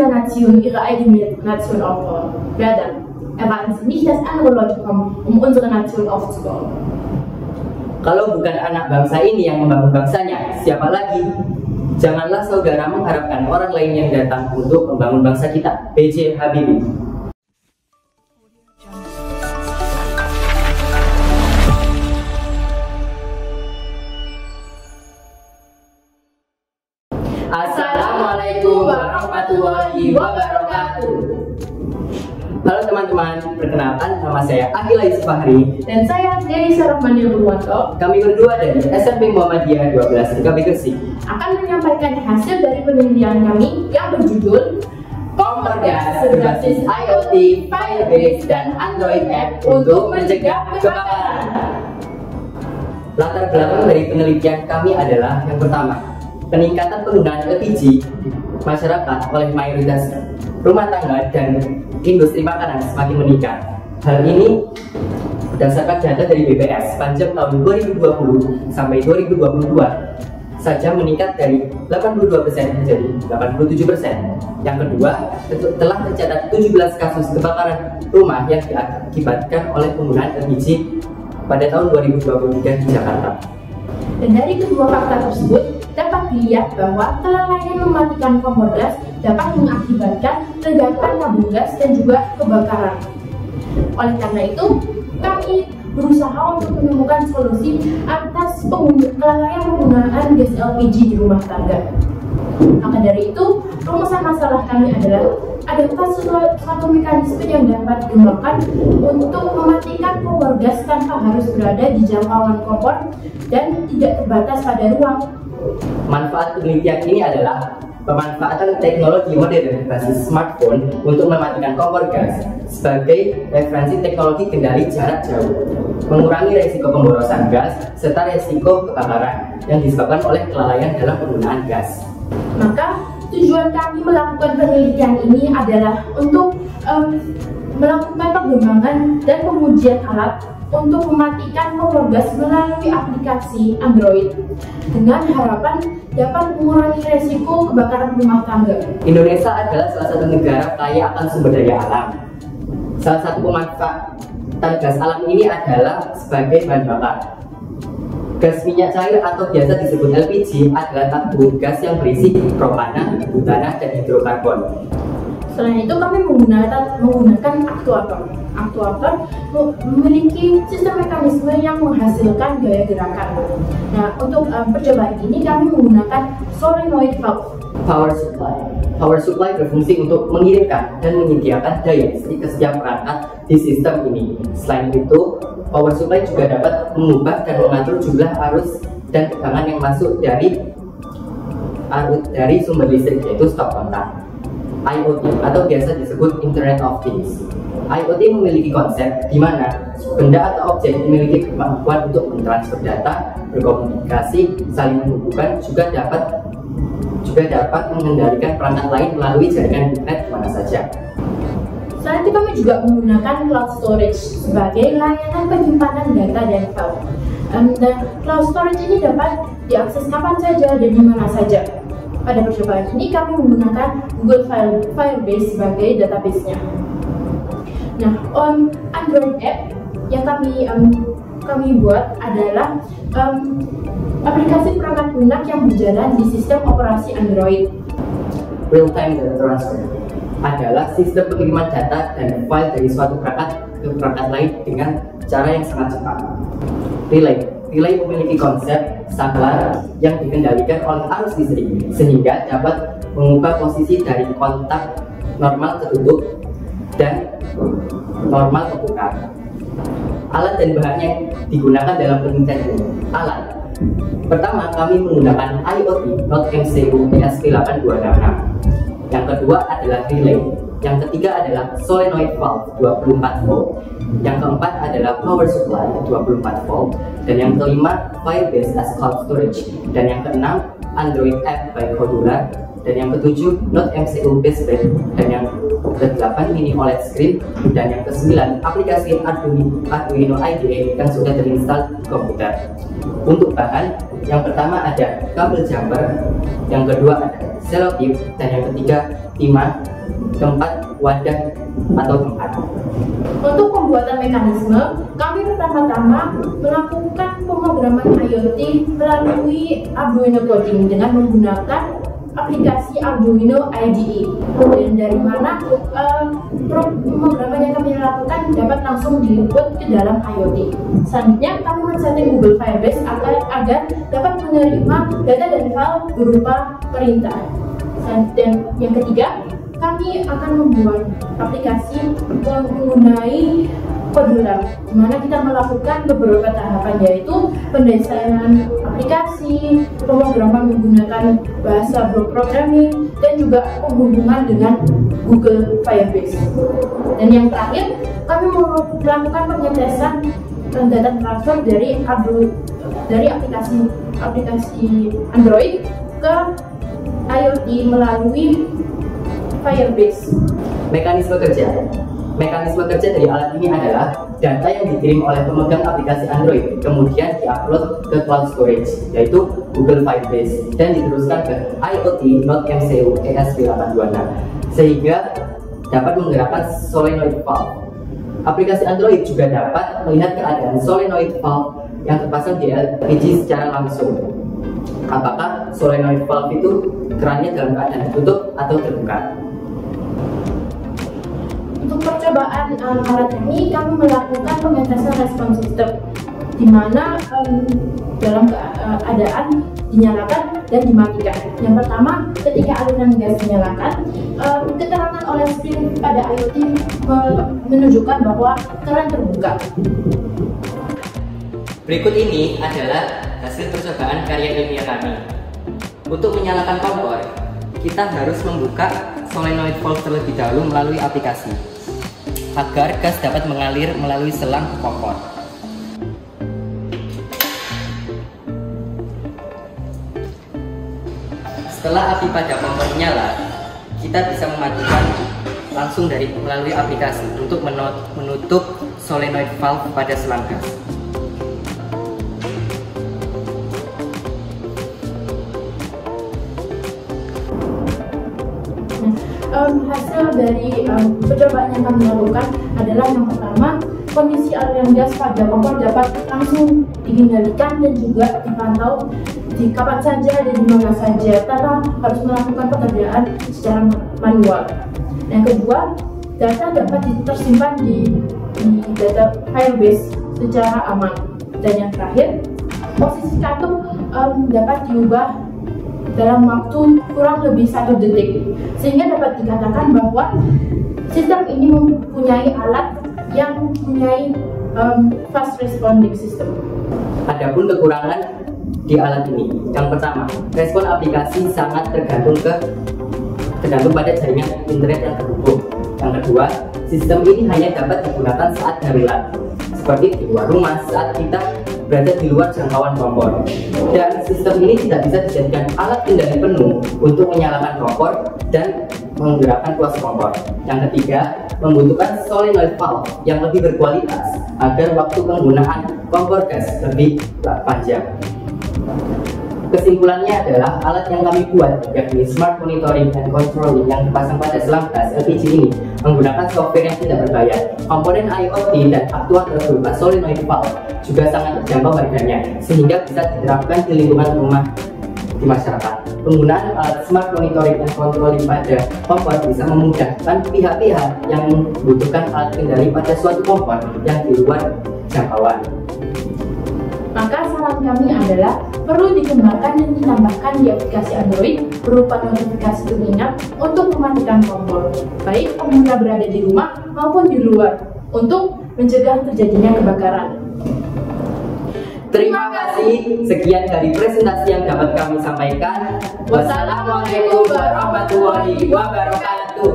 jeder Nation ihre eigene Nation aufbauen. Wer dann? Erwarten Sie nicht, dass andere Leute kommen, um unsere Nation aufzubauen. Kalau bukan anak bangsa ini yang membangun bangsanya, siapa lagi? Janganlah saudara mengharapkan orang lain yang datang untuk membangun bangsa kita. B.J. Habibie. Assalamualaikum warahmatullahi wabarakatuh. Halo teman-teman, perkenalkan nama saya Akila Yusuf Fahri dan saya Dewi Sarahmani Purwanto. Kami berdua dari SMP Muhammadiyah 12 TKB Gresik akan menyampaikan hasil dari penelitian kami yang berjudul Kompor Gas berbasis IoT, Firebase, dan Android App untuk mencegah kebakaran. Latar belakang dari penelitian kami adalah yang pertama, peningkatan penggunaan LPG masyarakat oleh mayoritas rumah tangga dan industri makanan semakin meningkat. Hal ini berdasarkan data dari BPS sepanjang tahun 2020 sampai 2022 saja meningkat dari 82% menjadi 87%. Yang kedua, telah tercatat 17 kasus kebakaran rumah yang diakibatkan oleh penggunaan LPG pada tahun 2023 di Jakarta. Dan dari kedua fakta tersebut dapat dilihat bahwa kelalaian mematikan kompor gas dapat mengakibatkan ledakan tabung gas dan juga kebakaran. Oleh karena itu, kami berusaha untuk menemukan solusi atas kelalaian penggunaan gas LPG di rumah tangga. Maka dari itu, rumusan masalah kami adalah adakah suatu mekanisme yang dapat digunakan untuk mematikan kompor gas tanpa harus berada di jangkauan kompor dan tidak terbatas pada ruang. Manfaat penelitian ini adalah pemanfaatan teknologi modern berbasis smartphone untuk mematikan kompor gas sebagai referensi teknologi kendali jarak jauh, mengurangi resiko pemborosan gas serta resiko kebakaran yang disebabkan oleh kelalaian dalam penggunaan gas. Maka tujuan kami melakukan penelitian ini adalah untuk melakukan pengembangan dan pengujian alat untuk mematikan kompor gas melalui aplikasi Android dengan harapan dapat mengurangi resiko kebakaran rumah tangga. Indonesia adalah salah satu negara kaya akan sumber daya alam. Salah satu pemanfaatan gas alam ini adalah sebagai bahan bakar. Gas minyak cair atau biasa disebut LPG adalah tabung gas yang berisi propana, butana, dan hidrokarbon. Selain itu, kami menggunakan aktuator. Aktuator memiliki sistem mekanisme yang menghasilkan gaya gerakan. Nah, untuk percobaan ini kami menggunakan solenoid valve. Power supply berfungsi untuk mengirimkan dan menyediakan daya listrik ke setiap perangkat di sistem ini. Selain itu, power supply juga dapat mengubah dan mengatur jumlah arus dan tegangan yang masuk dari sumber listrik, yaitu stop kontak. IoT atau biasa disebut Internet of Things. IoT memiliki konsep di mana benda atau objek memiliki kemampuan untuk mentransfer data, berkomunikasi, saling menghubungkan, juga dapat mengendalikan perangkat lain melalui jaringan internet mana saja. Selain itu, kami juga menggunakan cloud storage sebagai layanan penyimpanan data dan file. Dan cloud storage ini dapat diakses kapan saja dan di mana saja. Pada percobaan ini kami menggunakan Google Firebase sebagai database-nya. Nah, Android app yang kami buat adalah aplikasi perangkat lunak yang berjalan di sistem operasi Android. Real-time data transfer adalah sistem pengiriman data dan file dari suatu perangkat ke perangkat lain dengan cara yang sangat cepat. Relay memiliki konsep saklar yang dikendalikan oleh arus listrik sehingga dapat mengubah posisi dari kontak normal tertutup dan normal terbuka. Alat dan bahan yang digunakan dalam penelitian ini. Alat pertama, kami menggunakan IoT NodeMCU ESP8266. Yang kedua adalah relay. Yang ketiga adalah solenoid valve 24 volt. Yang keempat adalah power supply 24 volt. Dan yang kelima, Firebase as cloud storage. Dan yang keenam, Android app by Modular. Dan yang ketujuh, NodeMCU baseband. Dan yang ke-8 mini OLED screen, dan yang ke-9 aplikasi Arduino IDE yang sudah terinstall di komputer. Untuk bahan, yang pertama ada kabel jumper, yang kedua ada selotip, dan yang ketiga timah, keempat wadah atau tempat. Untuk pembuatan mekanisme, kami pertama-tama melakukan pemrograman IoT melalui Arduino coding dengan menggunakan aplikasi Arduino IDE. Dan dari mana pemrograman yang kami lakukan dapat langsung di-input ke dalam IoT. Selanjutnya kami men-setting Google Firebase agar dapat menerima data dan file berupa perintah. Dan yang ketiga, kami akan membuat aplikasi mengenai modular, di mana kita melakukan beberapa tahapan, yaitu pendesainan aplikasi, pemrograman menggunakan bahasa block programming, dan juga penghubungan dengan Google Firebase. Dan yang terakhir, kami melakukan pengetesan data transfer dari aplikasi Android ke IoT melalui Firebase. Mekanisme kerja dari alat ini adalah data yang dikirim oleh pemegang aplikasi Android kemudian diupload ke cloud storage, yaitu Google Firebase, dan diteruskan ke IoT.mcu ESP826 sehingga dapat menggerakkan solenoid valve. Aplikasi Android juga dapat melihat keadaan solenoid valve yang terpasang di LPG secara langsung. Apakah solenoid valve itu kerannya dalam keadaan tertutup atau terbuka. Untuk percobaan alat ini, kami melakukan pengetesan respon sistem, di mana dalam keadaan dinyalakan dan dimatikan. Yang pertama, ketika aliran gas dinyalakan, keterangan oleh screen pada IoT menunjukkan bahwa keran terbuka. Berikut ini adalah hasil percobaan karya ilmiah kami. Untuk menyalakan kompor, kita harus membuka solenoid valve terlebih dahulu melalui aplikasi agar gas dapat mengalir melalui selang ke kompor. Setelah api pada kompor nyala, kita bisa mematikan langsung melalui aplikasi untuk menutup solenoid valve pada selang gas. Hasil dari percobaan yang kami lakukan adalah yang pertama, kondisi aliran gas pada kompor dapat langsung dikendalikan dan juga dipantau di kapan saja dan di mana saja tanpa harus melakukan pekerjaan secara manual. Yang kedua, data dapat tersimpan di data Firebase secara aman. Dan yang terakhir, posisi katup dapat diubah dalam waktu kurang lebih 1 detik, sehingga dapat dikatakan bahwa sistem ini mempunyai alat yang mempunyai fast responding system. Adapun kekurangan di alat ini, yang pertama, respon aplikasi sangat tergantung pada jaringan internet yang terhubung. Yang kedua, sistem ini hanya dapat digunakan saat darurat, seperti di luar rumah saat kita berada di luar jangkauan kompor. Dan sistem ini tidak bisa dijadikan alat kendali penuh untuk menyalakan kompor dan menggerakkan tuas kompor. Yang ketiga, membutuhkan solenoid valve yang lebih berkualitas agar waktu penggunaan kompor gas lebih panjang. Kesimpulannya adalah alat yang kami buat, yakni Smart Monitoring and Controlling yang dipasang pada selang gas LPG ini menggunakan software yang tidak berbayar. Komponen IoT dan aktuator berupa solenoid valve juga sangat terjangkau harganya, sehingga bisa diterapkan di lingkungan rumah di masyarakat. Penggunaan alat Smart Monitoring and Controlling pada kompor bisa memudahkan pihak-pihak yang membutuhkan alat kendali pada suatu kompor yang di luar jangkauan. Maka saran kami adalah perlu dikembangkan dan ditambahkan di aplikasi Android berupa notifikasi pengingat untuk mematikan kompor, baik pengguna berada di rumah maupun di luar, untuk mencegah terjadinya kebakaran. Terima kasih, sekian dari presentasi yang dapat kami sampaikan. Wassalamualaikum warahmatullahi wabarakatuh.